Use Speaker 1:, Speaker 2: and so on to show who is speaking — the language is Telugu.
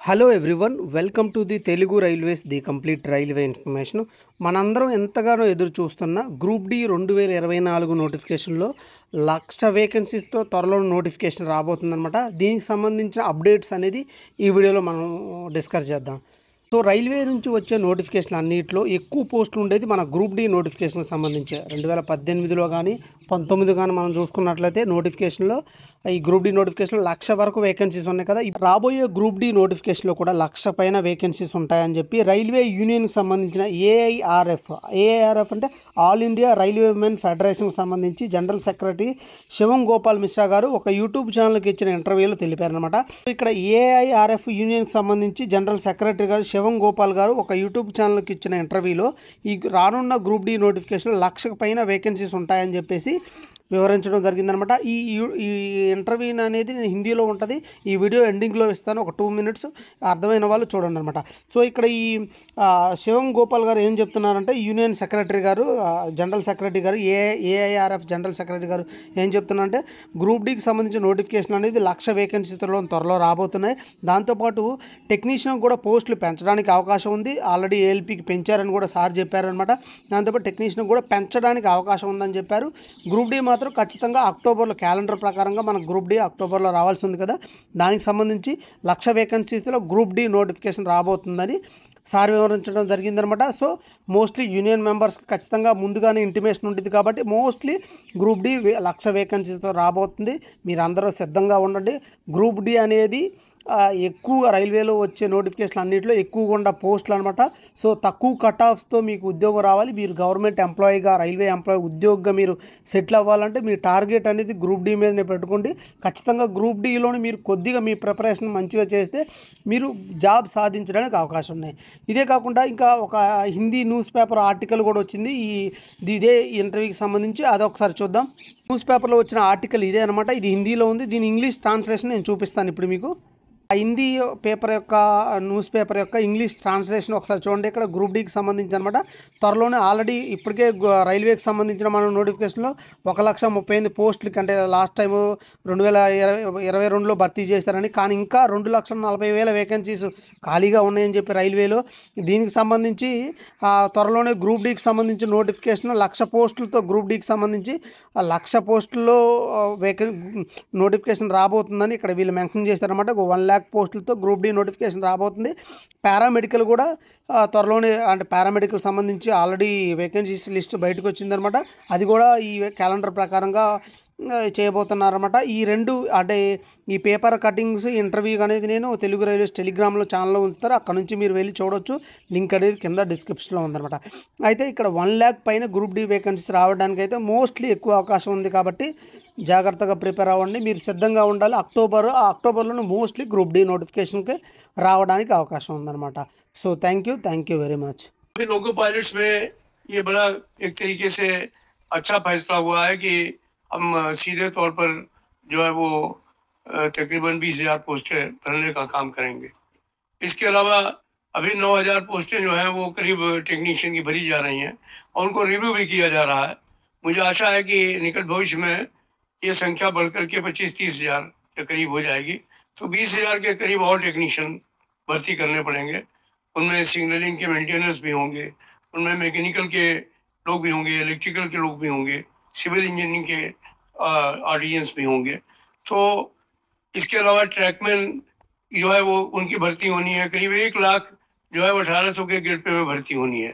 Speaker 1: Hello everyone, welcome to the Telugu railways the complete railway information. మనందరం ఎంతగానో ఎదురు చూస్తున్న గ్రూప్ డి 2024 నోటిఫికేషన్లో 1,00,000 వేకెన్సీస్తో త్వరలో నోటిఫికేషన్ రాబోతుందన్నమాట. దీనికి సంబంధించిన అప్డేట్స్ అనేది ఈ వీడియోలో మనం డిస్కస్ చేద్దాం. సో రైల్వే నుంచి వచ్చే నోటిఫికేషన్ అన్నింటిలో ఎక్కువ పోస్టులు ఉండేది మన గ్రూప్ డి నోటిఫికేషన్కి సంబంధించి 2018లో కానీ 19 కానీ మనం చూసుకున్నట్లయితే నోటిఫికేషన్లో ఈ గ్రూప్ డి నోటిఫికేషన్లో 1,00,000 వరకు వేకెన్సీస్ ఉన్నాయి కదా. రాబోయే గ్రూప్ డి నోటిఫికేషన్లో కూడా 1,00,000 పైన వేకెన్సీస్ ఉంటాయని చెప్పి రైల్వే యూనియన్కి సంబంధించిన ఏఐఆర్ఎఫ్ అంటే ఆల్ ఇండియా రైల్వే ఉమెన్ ఫెడరేషన్కి సంబంధించి జనరల్ సెక్రటరీ శివం గోపాల్ మిశ్రా గారు ఒక యూట్యూబ్ ఛానల్కి ఇచ్చిన ఇంటర్వ్యూలో తెలిపారనమాట. ఇక్కడ ఏఐఆర్ఎఫ్ యూనియన్కి సంబంధించి జనరల్ సెక్రటరీ గారు శివం గోపాల్ గారు ఒక యూట్యూబ్ ఛానల్కి ఇచ్చిన ఇంటర్వ్యూలో ఈ రానున్న గ్రూప్ డి నోటిఫికేషన్లో 1,00,000 పైన వేకెన్సీస్ ఉంటాయని చెప్పేసి వివరించడం జరిగిందనమాట. ఈ ఇంటర్వ్యూ అనేది నేను హిందీలో ఉంటుంది, ఈ వీడియో ఎండింగ్లో ఇస్తాను, ఒక 2 minutes అర్థమైన వాళ్ళు చూడండి అనమాట. సో ఇక్కడ ఈ శివం గోపాల్ గారు ఏం చెప్తున్నారంటే యూనియన్ సెక్రటరీ గారు జనరల్ సెక్రటరీ గారు ఏఐఆర్ఎఫ్ జనరల్ సెక్రటరీ గారు ఏం చెప్తున్నారంటే గ్రూప్ డికి సంబంధించిన నోటిఫికేషన్ అనేది 1,00,000 వేకెన్సీతో త్వరలో రాబోతున్నాయి. దాంతోపాటు టెక్నీషియన్ కూడా పోస్టులు పెంచడానికి అవకాశం ఉంది. ఆల్రెడీ ఏఎల్పీకి పెంచారని కూడా సార్ చెప్పారనమాట. దాంతోపాటు టెక్నీషియన్ కూడా పెంచడానికి అవకాశం ఉందని చెప్పారు. గ్రూప్ డి మాత్రం ఖచ్చితంగా అక్టోబర్లో క్యాలెండర్ ప్రకారంగా మనకు గ్రూప్ డి అక్టోబర్లో రావాల్సి ఉంది కదా. దానికి సంబంధించి 1,00,000 వేకెన్సీస్లో గ్రూప్ డి నోటిఫికేషన్ రాబోతుందని సార్ వివరించడం జరిగిందనమాట. సో మోస్ట్లీ యూనియన్ మెంబర్స్కి ఖచ్చితంగా ముందుగానే ఇంటిమేషన్ ఉంటుంది కాబట్టి మోస్ట్లీ గ్రూప్ డి 1,00,000 వేకెన్సీతో రాబోతుంది. మీరు అందరూ సిద్ధంగా ఉండండి. గ్రూప్ డి అనేది ఎక్కువగా రైల్వేలో వచ్చే నోటిఫికేషన్ అన్నింటిలో ఎక్కువగా ఉన్న పోస్టులు అనమాట. సో తక్కువ కట్ ఆఫ్స్తో మీకు ఉద్యోగం రావాలి. మీరు గవర్నమెంట్ ఎంప్లాయీగా రైల్వే ఎంప్లాయీ ఉద్యోగిగా మీరు సెటిల్ అవ్వాలంటే మీ టార్గెట్ అనేది గ్రూప్ డి మీదనే పెట్టుకోండి. ఖచ్చితంగా గ్రూప్ డిలోని మీరు కొద్దిగా మీ ప్రిపరేషన్ మంచిగా చేస్తే మీరు జాబ్ సాధించడానికి అవకాశం ఉన్నాయి. ఇదే కాకుండా ఇంకా ఒక హిందీ న్యూస్ పేపర్ ఆర్టికల్ కూడా వచ్చింది ఇదే ఇంటర్వ్యూకి సంబంధించి, అదొకసారి చూద్దాం. న్యూస్ పేపర్లో వచ్చిన ఆర్టికల్ ఇదే అనమాట. ఇది హిందీలో ఉంది. దీని ఇంగ్లీష్ ట్రాన్స్లేషన్ నేను చూపిస్తాను ఇప్పుడు మీకు. ఆ హిందీ పేపర్ యొక్క న్యూస్ పేపర్ యొక్క ఇంగ్లీష్ ట్రాన్స్లేషన్ ఒకసారి చూడండి. ఇక్కడ గ్రూప్ డికి సంబంధించి అనమాట. త్వరలోనే ఆల్రెడీ ఇప్పటికే రైల్వేకి సంబంధించిన మనం నోటిఫికేషన్లో 1,38,000 పోస్టులకి అంటే లాస్ట్ టైం 2022లో భర్తీ చేశారని, కానీ ఇంకా 2,40,000 వేకెన్సీస్ ఖాళీగా ఉన్నాయని చెప్పి రైల్వేలో. దీనికి సంబంధించి త్వరలోనే గ్రూప్ డికి సంబంధించిన నోటిఫికేషన్ 1,00,000 పోస్టులతో గ్రూప్ డికి సంబంధించి 1,00,000 పోస్టుల్లో నోటిఫికేషన్ రాబోతుందని ఇక్కడ వీళ్ళు మెన్షన్ చేశారన్నమాట. 1,00,000 పోస్టులతో గ్రూప్ డి నోటిఫికేషన్ రాబోతుంది. పారామెడికల్ కూడా త్వరలోనే, అంటే పారామెడికల్ సంబంధించి ఆల్రెడీ వేకెన్సీస్ లిస్ట్ బయటకు వచ్చిందనమాట. అది కూడా ఈ క్యాలెండర్ ప్రకారంగా చేయబోతున్నారన్నమాట. ఈ రెండు అంటే ఈ పేపర్ కటింగ్స్ ఇంటర్వ్యూ అనేది నేను తెలుగు రైల్వేస్ టెలిగ్రామ్లో ఛానల్లో ఉంచుతారు, అక్కడ నుంచి మీరు వెళ్ళి చూడొచ్చు. లింక్ అనేది కింద డిస్క్రిప్షన్లో ఉందన్నమాట. అయితే ఇక్కడ 1,00,000 పైన గ్రూప్ డి వేకెన్సీస్ రావడానికి అయితే మోస్ట్లీ ఎక్కువ అవకాశం ఉంది కాబట్టి జాగ్రత్తగా ప్రిపేర్ అవ్వండి. మీరు సిద్ధంగా ఉండాలి. అక్టోబర్లోనే మోస్ట్లీ గ్రూప్ డి నోటిఫికేషన్కి రావడానికి అవకాశం ఉందన్నమాట. So thank you very much.
Speaker 2: Loco pilots में ये बड़ा एक तरीके से अच्छा फैसला हुआ है कि हम सीधे तौर पर जो है वो तकरीबन 20,000 पोस्टें भरने का काम करेंगे. इसके अलावा अभी 9,000 पोस्टें जो हैं वो करीब टेक्नीशियन की भरी जा रही हैं और उनको रिव्यू भी किया जा रहा है. मुझे आशा है कि निकट भविष्य में ये संख्या बढ़कर के 25-30,000 के करीब हो जाएगी. तो 20,000 के करीब और टेक्नीशियन भर्ती करने पड़ेंगे. उनमें सिग्नलिंग के मेंटेनेंस भी होंगे, उनमें मैकेनिकल के लोग भी होंगे, इलेक्ट्रिकल के लोग भी होंगे, सिविल इंजीनियरिंग के आर्टिजन्स भी होंगे. तो इसके अलावा ट्रैकमैन जो है वो उनकी भर्ती होनी है. करीब 1 लाख जो है वो 1,800 के ग्रेड पे में भर्ती होनी है.